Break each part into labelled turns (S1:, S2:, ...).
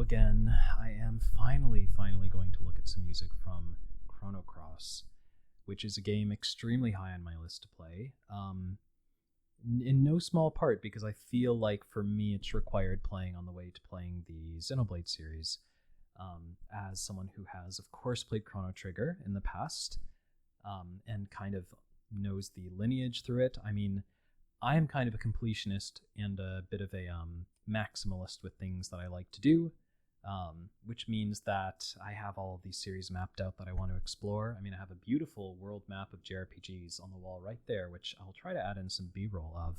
S1: again. I am finally going to look at some music from Chrono Cross, which is a game extremely high on my list to play. In no small part because I feel like for me it's required playing on the way to playing the Xenoblade series. As someone who has, of course, played Chrono Trigger in the past, and kind of knows the lineage through it. I mean, I am kind of a completionist and a bit of a maximalist with things that I like to do, which means that I have all of these series mapped out that I want to explore. I mean, I have a beautiful world map of JRPGs on the wall right there, which I'll try to add in some B-roll of,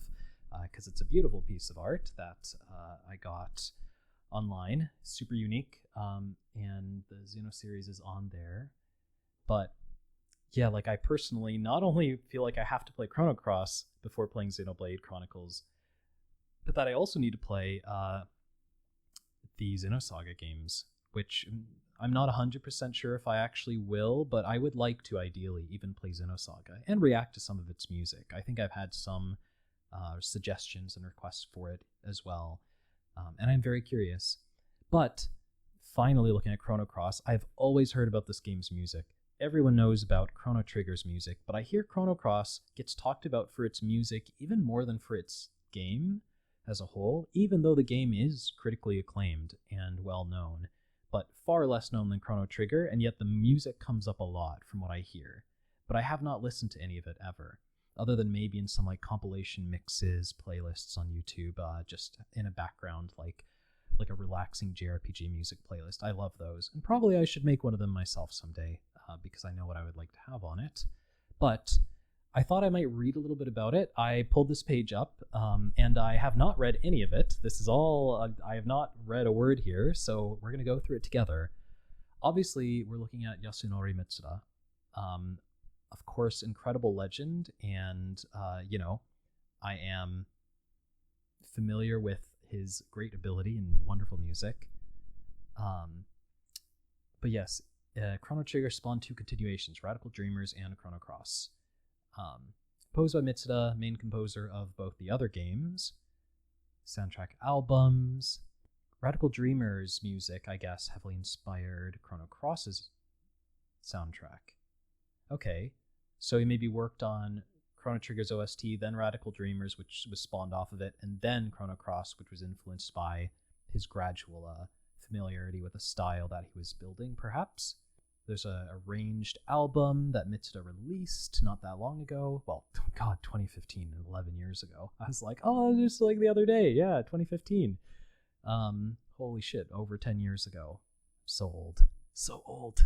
S1: because it's a beautiful piece of art that I got online, super unique, and the Xeno series is on there. But yeah, like I personally not only feel like I have to play Chrono Cross before playing Xenoblade Chronicles, but that I also need to play the Xenosaga games, which I'm not 100% sure if I actually will, but I would like to ideally even play Xenosaga and react to some of its music. I think I've had some suggestions and requests for it as well, and I'm very curious. But finally looking at Chrono Cross, I've always heard about this game's music. Everyone knows about Chrono Trigger's music, but I hear Chrono Cross gets talked about for its music even more than for its game as a whole, even though the game is critically acclaimed and well known, but far less known than Chrono Trigger, and yet the music comes up a lot from what I hear. But I have not listened to any of it ever, other than maybe in some like compilation mixes, playlists on YouTube, just in a background, like a relaxing JRPG music playlist. I love those, and probably I should make one of them myself someday, because I know what I would like to have on it. But I thought I might read a little bit about it. I pulled this page up, and I have not read any of it. This is all, I have not read a word here, so we're going to go through it together. Obviously, we're looking at Yasunori Mitsuda. Of course, incredible legend, and, I am familiar with his great ability and wonderful music. But yes, Chrono Trigger spawned two continuations, Radical Dreamers and Chrono Cross. Composed by Mitsuda, main composer of both the other games, soundtrack albums. Radical Dreamers music, I guess, heavily inspired Chrono Cross's soundtrack. Okay, so he maybe worked on Chrono Trigger's OST, then Radical Dreamers, which was spawned off of it, and then Chrono Cross, which was influenced by his gradual familiarity with a style that he was building, perhaps. There's a arranged album that Mitsuda released not that long ago. Well, God, 2015, 11 years ago. I was like, oh, just like the other day. Yeah, 2015. Holy shit, over 10 years ago. So old. So old.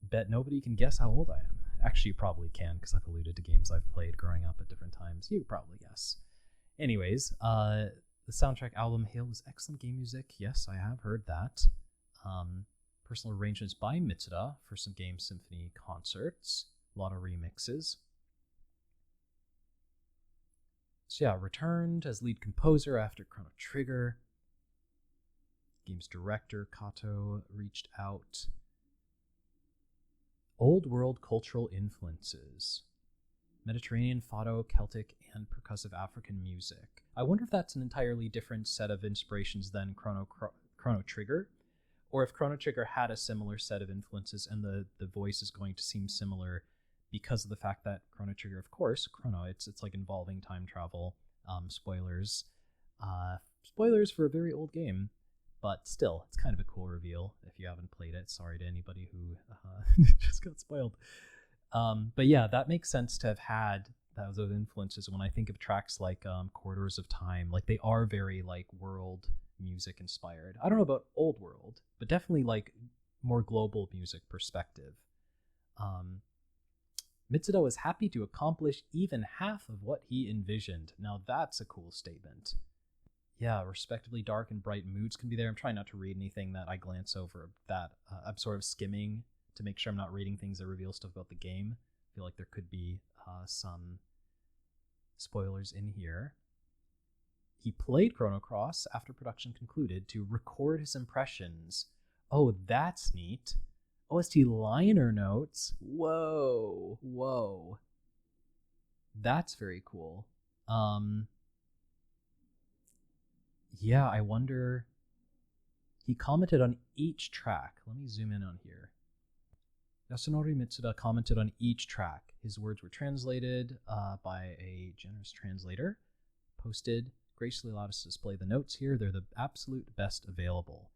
S1: Bet nobody can guess how old I am. Actually, you probably can, because I've alluded to games I've played growing up at different times. You probably guess. Anyways, the soundtrack album hails excellent game music. Yes, I have heard that. Personal arrangements by Mitsuda for some game symphony concerts. A lot of remixes. So yeah, returned as lead composer after Chrono Trigger. Game's director, Kato, reached out. Old world cultural influences. Mediterranean, Fado, Celtic, and percussive African music. I wonder if that's an entirely different set of inspirations than Chrono Trigger, or if Chrono Trigger had a similar set of influences and the voice is going to seem similar because of the fact that Chrono Trigger, of course, it's like involving time travel. Spoilers. Spoilers for a very old game. But still, it's kind of a cool reveal if you haven't played it. Sorry to anybody who just got spoiled. But yeah, that makes sense to have had those influences when I think of tracks like Corridors of Time. Like, they are very like world music inspired. I don't know about old world, but definitely like more global music perspective. Mitsuda was happy to accomplish even half of what he envisioned. Now that's a cool statement. Yeah, respectively dark and bright moods can be there. I'm trying not to read anything that I glance over that I'm sort of skimming to make sure I'm not reading things that reveal stuff about the game. I feel like there could be some spoilers in here. He played Chrono Cross after production concluded to record his impressions. Oh, that's neat. OST liner notes. Whoa. That's very cool. Yeah, I wonder. He commented on each track. Let me zoom in on here. Yasunori Mitsuda commented on each track. His words were translated by a generous translator, posted, graciously allowed us to display the notes here. They're the absolute best available.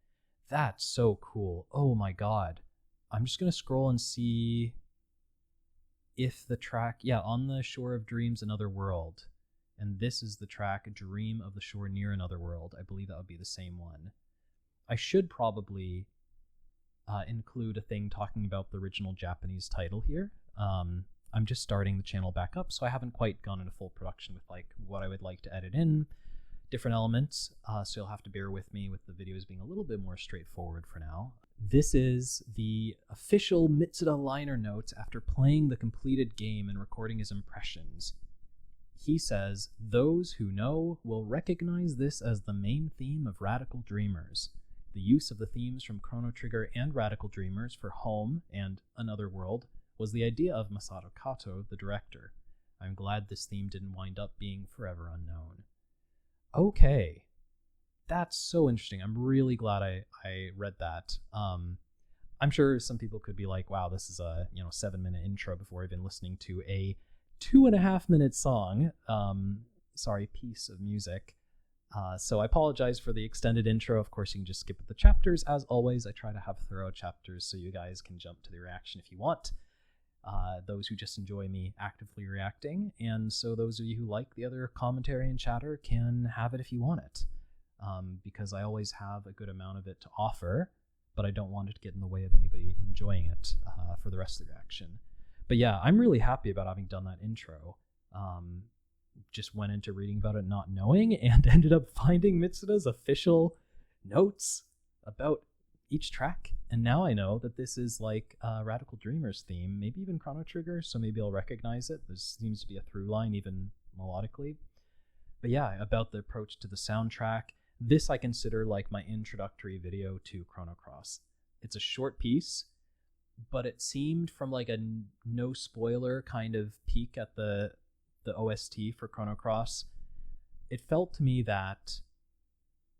S1: That's so cool. Oh my god. I'm just going to scroll and see if the track, On the Shore of Dreams, Another World. And this is the track, Dream of the Shore Near Another World. I believe that would be the same one. I should probably include a thing talking about the original Japanese title here. I'm just starting the channel back up, so I haven't quite gone into full production with like what I would like to edit in, different elements, so you'll have to bear with me with the videos being a little bit more straightforward for now. This is the official Mitsuda liner notes after playing the completed game and recording his impressions. He says, "Those who know will recognize this as the main theme of Radical Dreamers. The use of the themes from Chrono Trigger and Radical Dreamers for Home and Another World was the idea of Masato Kato, the director. I'm glad this theme didn't wind up being forever unknown." Okay. That's so interesting. I'm really glad I read that. I'm sure some people could be like, wow, this is a 7-minute intro before even listening to a 2.5-minute song. Piece of music. So I apologize for the extended intro. Of course, you can just skip the chapters. As always, I try to have thorough chapters so you guys can jump to the reaction if you want. Those who just enjoy me actively reacting. And so those of you who like the other commentary and chatter can have it if you want it. Because I always have a good amount of it to offer, but I don't want it to get in the way of anybody enjoying it for the rest of the reaction. But yeah, I'm really happy about having done that intro. Just went into reading about it not knowing and ended up finding Mitsuda's official notes about each track. And now I know that this is like Radical Dreamers theme, maybe even Chrono Trigger, so maybe I'll recognize it. There seems to be a through line even melodically. But yeah, about the approach to the soundtrack, this I consider like my introductory video to Chrono Cross. It's a short piece, but it seemed from like a no spoiler kind of peek at the OST for Chrono Cross, it felt to me that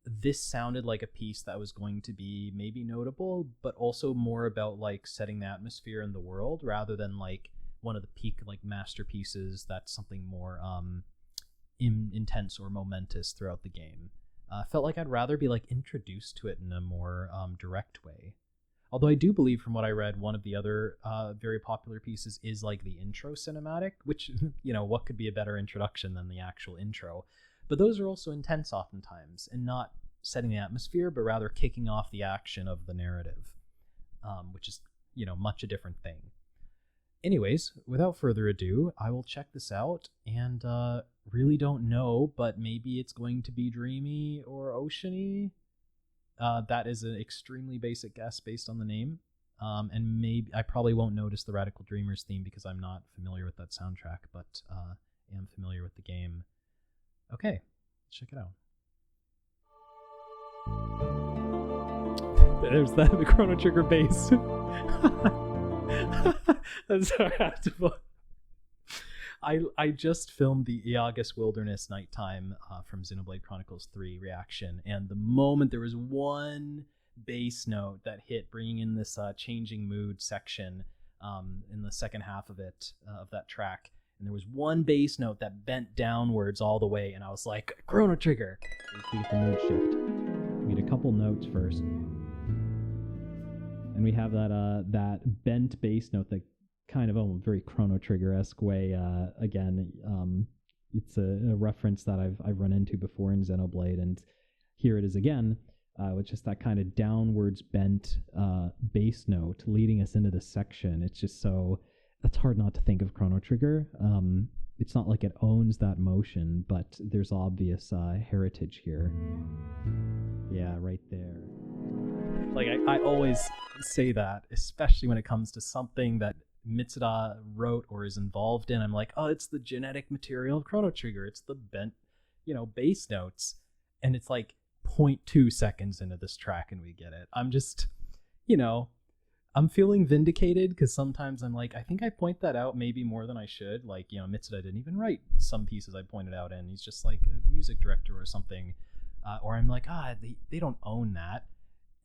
S1: this sounded like a piece that was going to be maybe notable, but also more about like setting the atmosphere in the world rather than like one of the peak like masterpieces that's something more intense or momentous throughout the game. Felt like I'd rather be like introduced to it in a more direct way. Although I do believe from what I read, one of the other very popular pieces is like the intro cinematic, which, what could be a better introduction than the actual intro? But those are also intense oftentimes, and not setting the atmosphere, but rather kicking off the action of the narrative, which is, much a different thing. Anyways, without further ado, I will check this out, and really don't know, but maybe it's going to be dreamy or oceany. That is an extremely basic guess based on the name. And maybe I probably won't notice the Radical Dreamers theme because I'm not familiar with that soundtrack, but am familiar with the game. Okay, let's check it out. There's that, the Chrono Trigger bass. I'm sorry, I have to. I just filmed the Iagus Wilderness Nighttime from Xenoblade Chronicles 3 reaction, and the moment there was one bass note that hit, bringing in this changing mood section in the second half of it, of that track, and there was one bass note that bent downwards all the way, and I was like, Chrono Trigger! We get the mood shift. We need a couple notes first. And we have that bent bass note that kind of very Chrono Trigger-esque way. Again, it's a reference that I've run into before in Xenoblade, and here it is again, with just that kind of downwards bent bass note leading us into this section. It's just it's hard not to think of Chrono Trigger. It's not like it owns that motion, but there's obvious heritage here. Yeah, right there. Like, I always say that, especially when it comes to something that Mitsuda wrote or is involved in. I'm like, oh, it's the genetic material of Chrono Trigger. It's the bent, bass notes. And it's like 0.2 seconds into this track and we get it. I'm just, I'm feeling vindicated because sometimes I'm like, I think I point that out maybe more than I should. Like, Mitsuda didn't even write some pieces I pointed out in. He's just like a music director or something. or I'm like, they don't own that,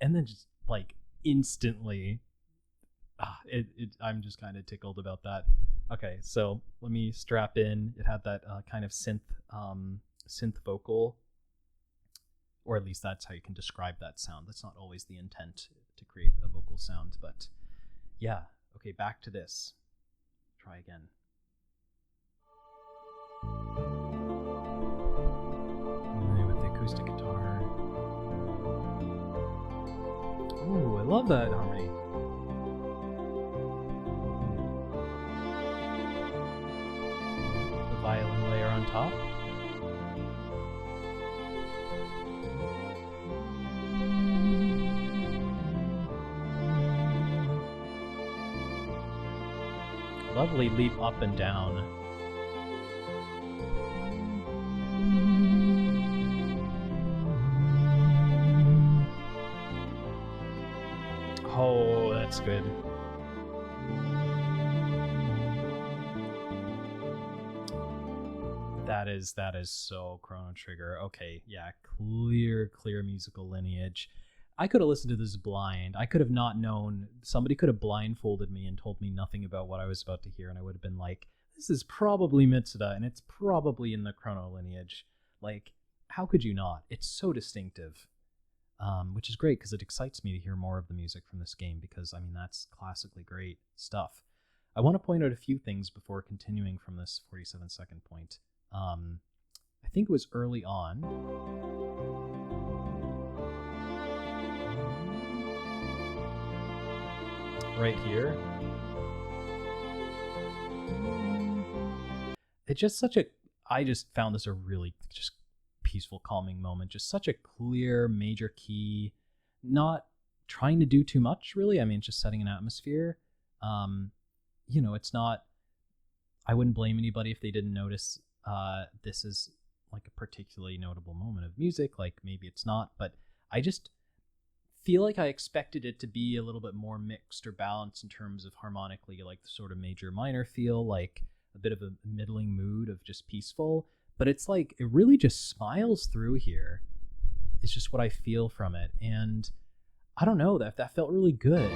S1: and then just like instantly, I'm just kind of tickled about that. Okay, so let me strap in. It had that kind of synth vocal, or at least that's how you can describe that sound. That's not always the intent to create a vocal sound, but yeah. Okay, back to this. Try again. With the acoustic guitar. Ooh, I love that harmony. The violin layer on top. Lovely leap up and down. Oh, that's good. That is so Chrono Trigger. Okay, yeah, clear musical lineage. I could have listened to this blind. I could have not known. Somebody could have blindfolded me and told me nothing about what I was about to hear, and I would have been like, this is probably Mitsuda, and it's probably in the Chrono lineage. Like, how could you not? It's so distinctive, which is great because it excites me to hear more of the music from this game because, I mean, that's classically great stuff. I want to point out a few things before continuing from this 47-second point. I think it was early on. Right here. It's just I just found this a really just peaceful, calming moment. Just such a clear major key, not trying to do too much, really. I mean, it's just setting an atmosphere. It's not, I wouldn't blame anybody if they didn't notice this is like a particularly notable moment of music. Like maybe it's not, but I just feel like I expected it to be a little bit more mixed or balanced in terms of harmonically, like the sort of major minor feel, like a bit of a middling mood of just peaceful. But it's like it really just smiles through here. It's just what I feel from it, and I don't know, that felt really good.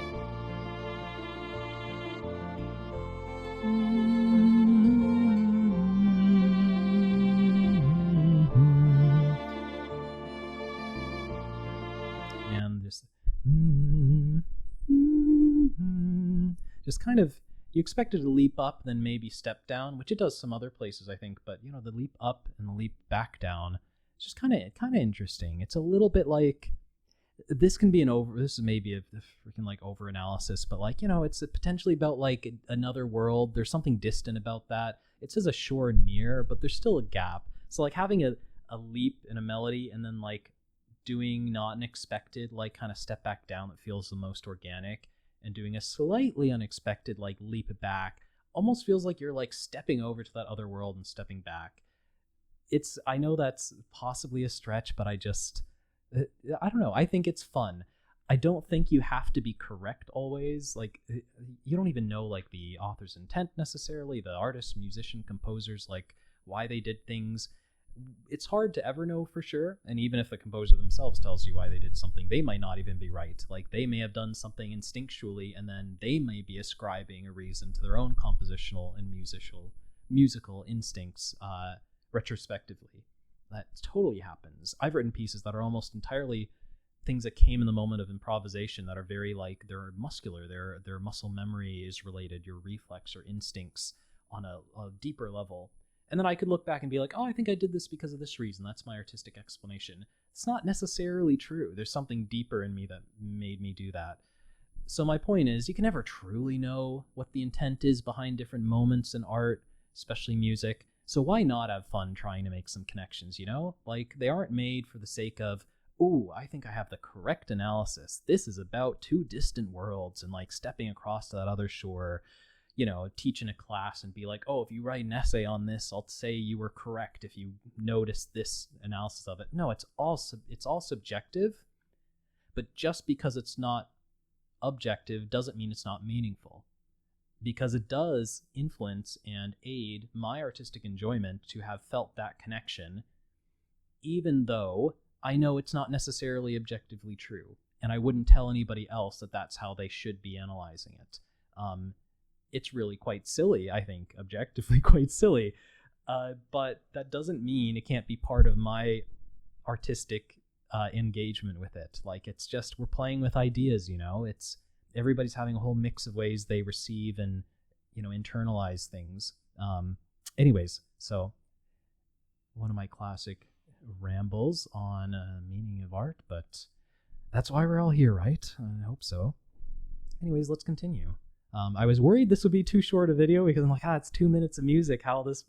S1: And just kind of, you expect it to leap up, then maybe step down, which it does some other places, I think. But the leap up and the leap back down, it's just kind of interesting. It's a little bit like, this can be this is maybe a freaking like over analysis, but like, it's potentially about like another world. There's something distant about that. It says a shore near, but there's still a gap. So like having a leap in a melody and then like doing not an expected like kind of step back down that feels the most organic, and doing a slightly unexpected like leap back almost feels like you're like stepping over to that other world and stepping back. I know that's possibly a stretch, but I don't know. I think it's fun. I don't think you have to be correct always. Like, you don't even know like the author's intent necessarily, the artist, musician, composers, like why they did things. It's hard to ever know for sure. And even if the composer themselves tells you why they did something, they might not even be right. Like, they may have done something instinctually, and then they may be ascribing a reason to their own compositional and musical instincts retrospectively. That totally happens. I've written pieces that are almost entirely things that came in the moment of improvisation that are very like, they're muscular, their muscle memory is related, your reflex or instincts on a deeper level. And then I could look back and be like, oh, I think I did this because of this reason. That's my artistic explanation. It's not necessarily true. There's something deeper in me that made me do that. So my point is, you can never truly know what the intent is behind different moments in art, especially music. So why not have fun trying to make some connections, Like, they aren't made for the sake of, ooh, I think I have the correct analysis. This is about two distant worlds and like stepping across to that other shore, teach in a class and be like, oh, if you write an essay on this, I'll say you were correct if you notice this analysis of it. No, it's all subjective, but just because it's not objective doesn't mean it's not meaningful, because it does influence and aid my artistic enjoyment to have felt that connection, even though I know it's not necessarily objectively true, and I wouldn't tell anybody else that that's how they should be analyzing it. It's really quite silly, I think, objectively quite silly, but that doesn't mean it can't be part of my artistic engagement with it. Like, it's just, we're playing with ideas, it's everybody's having a whole mix of ways they receive and internalize things. Anyways, so one of my classic rambles on meaning of art, but that's why we're all here, right? I hope so. Anyways, let's continue. I was worried this would be too short a video because I'm like, it's 2 minutes of music. How this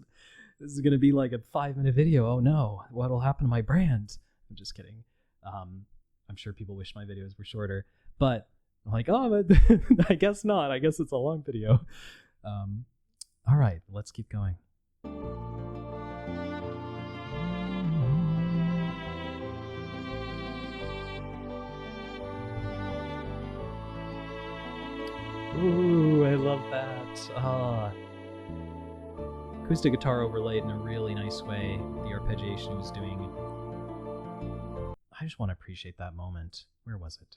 S1: is going to be like a 5-minute video. Oh no, what'll happen to my brand? I'm just kidding. I'm sure people wish my videos were shorter, but I'm like, but I guess not. I guess it's a long video. All right, let's keep going. Ooh, I love that. Acoustic guitar overlaid in a really nice way. The arpeggiation he was doing. I just want to appreciate that moment. Where was it?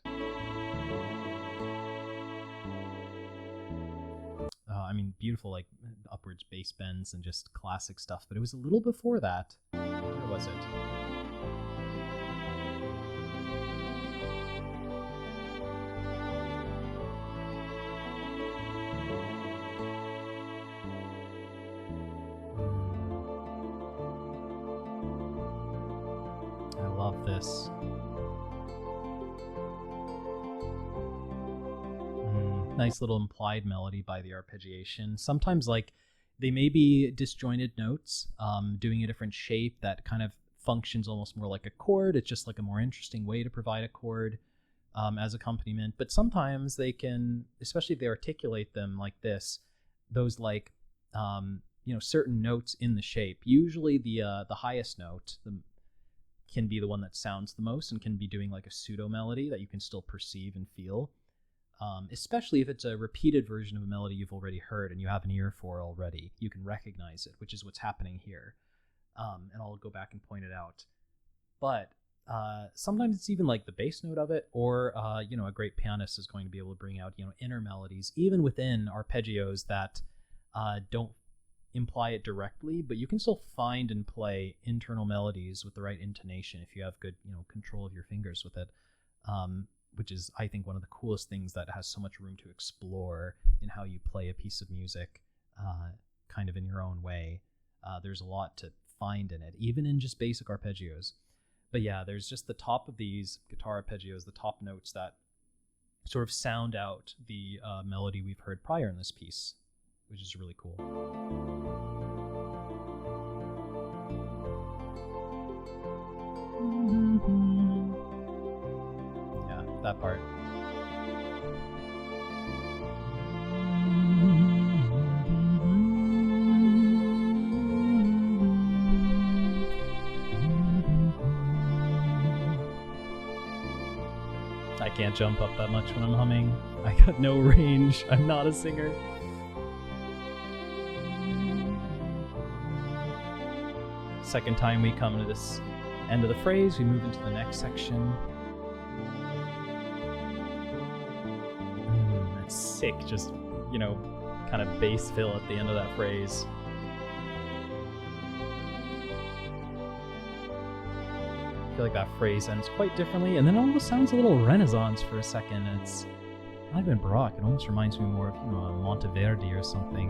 S1: Beautiful, like, upwards bass bends and just classic stuff, but it was a little before that. Where was it? I love this. Nice little implied melody by the arpeggiation. Sometimes, like, they may be disjointed notes, doing a different shape that kind of functions almost more like a chord. It's just like a more interesting way to provide a chord as accompaniment. But sometimes they can, especially if they articulate them like this, those like certain notes in the shape. Usually the highest note can be the one that sounds the most and can be doing like a pseudo melody that you can still perceive and feel. Especially if it's a repeated version of a melody you've already heard and you have an ear for already. You can recognize it, which is what's happening here. And I'll go back and point it out. But sometimes it's even like the bass note of it, or a great pianist is going to be able to bring out inner melodies, even within arpeggios that don't imply it directly, but you can still find and play internal melodies with the right intonation if you have good control of your fingers with it. Which is, I think, one of the coolest things that has so much room to explore in how you play a piece of music kind of in your own way. There's a lot to find in it, even in just basic arpeggios. But yeah, there's just the top of these guitar arpeggios, the top notes that sort of sound out the melody we've heard prior in this piece, which is really cool. That part. I can't jump up that much when I'm humming. I got no range. I'm not a singer. Second time we come to this end of the phrase, we move into the next section. Sick, just kind of bass fill at the end of that phrase. I feel like that phrase ends quite differently, and then it almost sounds a little Renaissance for a second. It's not even Baroque. It almost reminds me more of Monteverdi or something.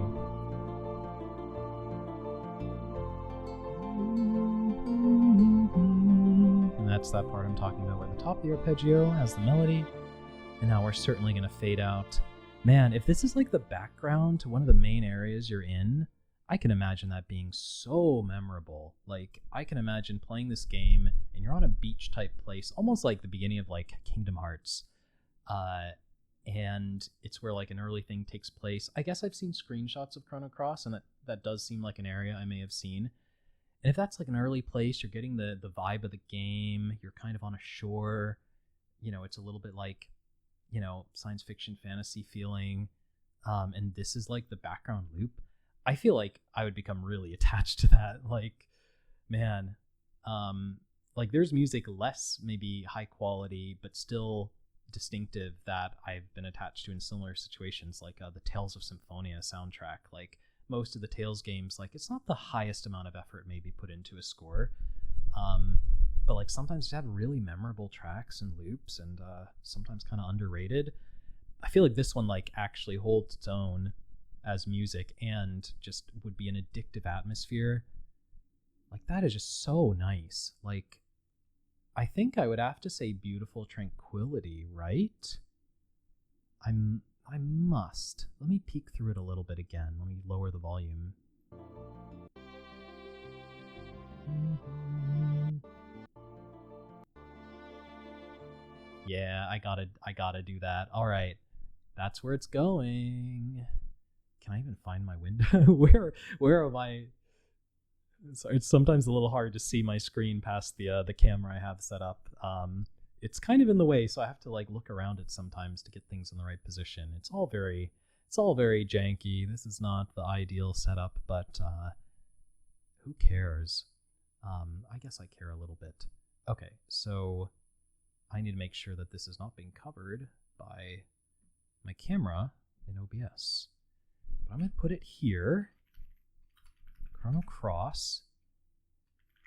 S1: And that's that part I'm talking about, where the top of the arpeggio has the melody, and now we're certainly going to fade out. Man, if this is like the background to one of the main areas you're in, I can imagine that being so memorable. Like, I can imagine playing this game and you're on a beach type place, almost like the beginning of like Kingdom Hearts. And it's where like an early thing takes place. I guess I've seen screenshots of Chrono Cross, and that does seem like an area I may have seen. And if that's like an early place, you're getting the vibe of the game, you're kind of on a shore, it's a little bit like science fiction fantasy feeling, and this is like the background loop. I feel like I would become really attached to that. Like, man, like there's music less maybe high quality but still distinctive that I've been attached to in similar situations, like the Tales of Symphonia soundtrack. Like most of the Tales games, like it's not the highest amount of effort maybe put into a score, but like sometimes you have really memorable tracks and loops, and sometimes kind of underrated. I feel like this one like actually holds its own as music and just would be an addictive atmosphere. Like that is just so nice. Like I think I would have to say Beautiful Tranquility, right? I must. Let me peek through it a little bit again. Let me lower the volume. Yeah, I gotta do that. All right, that's where it's going. Can I even find my window? where am I? Sorry, it's sometimes a little hard to see my screen past the camera I have set up. It's kind of in the way, so I have to like look around it sometimes to get things in the right position. It's all very janky. This is not the ideal setup, but who cares? I guess I care a little bit. Okay, so I need to make sure that this is not being covered by my camera in OBS. But I'm going to put it here. Chrono Cross.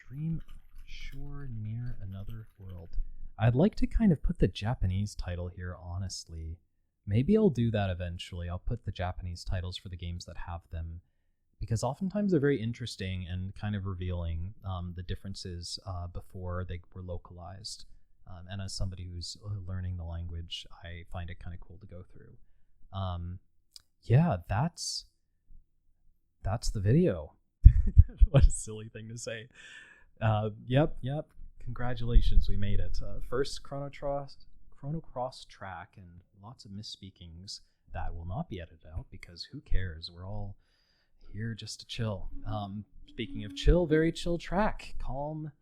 S1: Dream Shore Near Another World. I'd like to kind of put the Japanese title here, honestly. Maybe I'll do that eventually. I'll put the Japanese titles for the games that have them, because oftentimes they're very interesting and kind of revealing the differences before they were localized. And as somebody who's learning the language, I find it kind of cool to go through. Yeah, that's the video. What a silly thing to say. Yep. Congratulations, we made it. First Chrono Cross track, and lots of misspeakings that will not be edited out because who cares? We're all here just to chill. Speaking of chill, very chill track. Calm,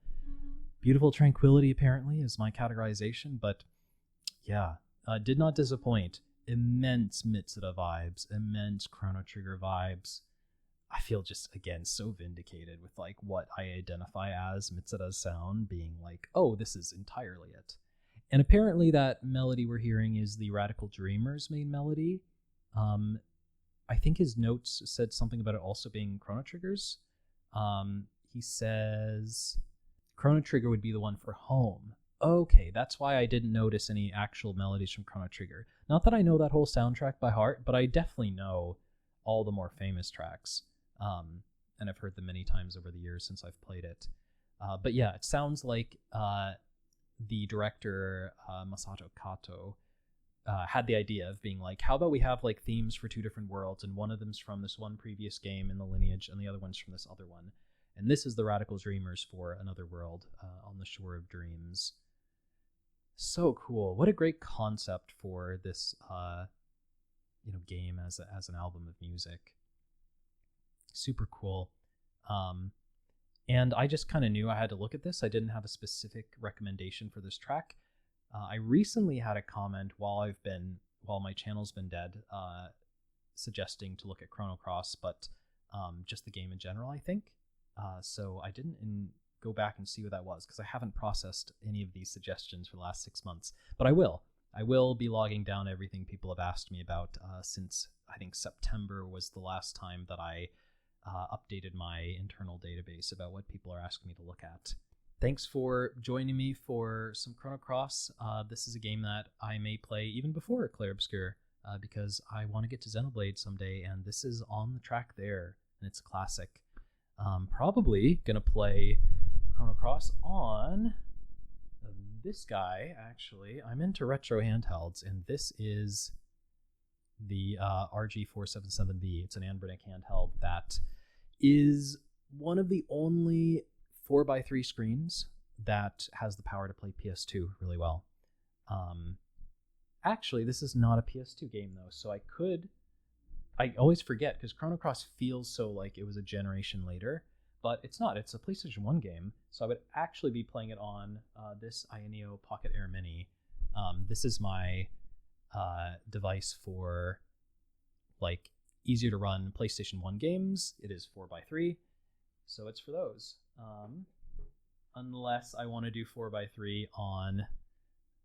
S1: Beautiful Tranquility apparently is my categorization, but yeah, did not disappoint. Immense Mitsuda vibes, immense Chrono Trigger vibes. I feel just, again, so vindicated with like what I identify as Mitsuda's sound being like, oh, this is entirely it. And apparently that melody we're hearing is the Radical Dreamer's main melody. I think his notes said something about it also being Chrono Trigger's. He says Chrono Trigger would be the one for home. Okay, that's why I didn't notice any actual melodies from Chrono Trigger. Not that I know that whole soundtrack by heart, but I definitely know all the more famous tracks. And I've heard them many times over the years since I've played it. But yeah, it sounds like the director, Masato Kato, had the idea of being like, how about we have like themes for two different worlds, and one of them's from this one previous game in the lineage, and the other one's from this other one. And this is the Radical Dreamers for Another World, on the Shore of Dreams. So cool. What a great concept for this game as an album of music. Super cool. And I just kind of knew I had to look at this. I didn't have a specific recommendation for this track. I recently had a comment while my channel's been dead, suggesting to look at Chrono Cross, but just the game in general, I think. So I didn't go back and see what that was, because I haven't processed any of these suggestions for the last 6 months. But I will. I will be logging down everything people have asked me about since I think September was the last time that I updated my internal database about what people are asking me to look at. Thanks for joining me for some Chrono Cross. This is a game that I may play even before Clair Obscur, because I want to get to Xenoblade someday, and this is on the track there, and it's a classic. Probably gonna play Chrono Cross on this guy, actually. I'm into retro handhelds, and this is the RG477B. It's an Anbernic handheld that is one of the only 4x3 screens that has the power to play PS2 really well. Actually, this is not a PS2 game, though, so I always forget, because Chrono Cross feels so like it was a generation later, but it's not. It's a PlayStation 1 game, so I would actually be playing it on this Ayaneo Pocket Air Mini. This is my device for like easier to run PlayStation 1 games. It is 4x3, so it's for those. unless I want to do 4x3 on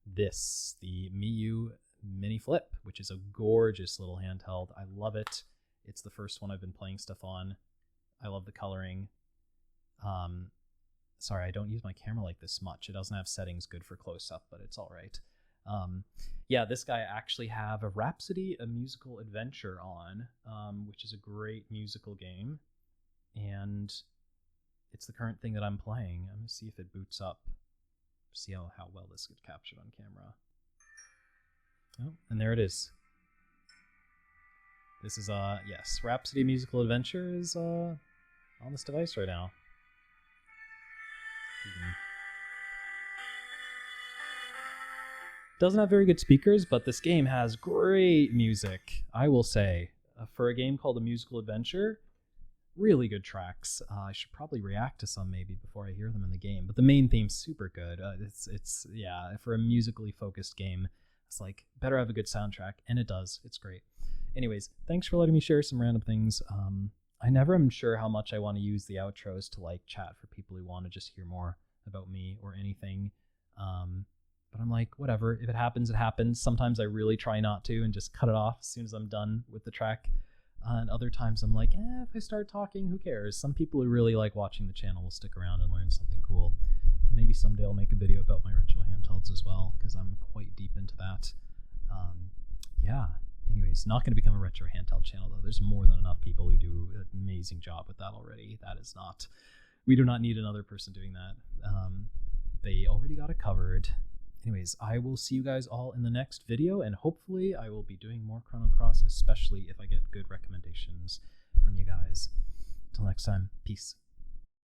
S1: this, the Miu Mini Flip, which is a gorgeous little handheld. I love it. It's the first one I've been playing stuff on. I love the coloring. Sorry, I don't use my camera like this much. It doesn't have settings good for close-up, but it's all right. Yeah, this guy actually have a Rhapsody, a musical adventure on, which is a great musical game. And it's the current thing that I'm playing. I'm going to see if it boots up. See how well this gets captured on camera. Oh, and there it is. This is, yes, Rhapsody Musical Adventure is on this device right now. Doesn't have very good speakers, but this game has great music, I will say. For a game called A Musical Adventure, really good tracks. I should probably react to some maybe before I hear them in the game, but the main theme's super good. It's yeah, for a musically focused game, it's like better have a good soundtrack, and it does. It's great. Anyways, thanks for letting me share some random things. I never am sure how much I want to use the outros to like chat for people who want to just hear more about me or anything. But I'm like, whatever. If it happens, it happens. Sometimes I really try not to and just cut it off as soon as I'm done with the track. And other times I'm like, if I start talking, who cares? Some people who really like watching the channel will stick around and learn something cool. Maybe someday I'll make a video about my retro handhelds as well, because I'm quite deep into that. Yeah. Anyways, not going to become a retro handheld channel, though. There's more than enough people who do an amazing job with that already. That is not... We do not need another person doing that. They already got it covered. Anyways, I will see you guys all in the next video, and hopefully I will be doing more Chrono Cross, especially if I get good recommendations from you guys. Until next time, peace.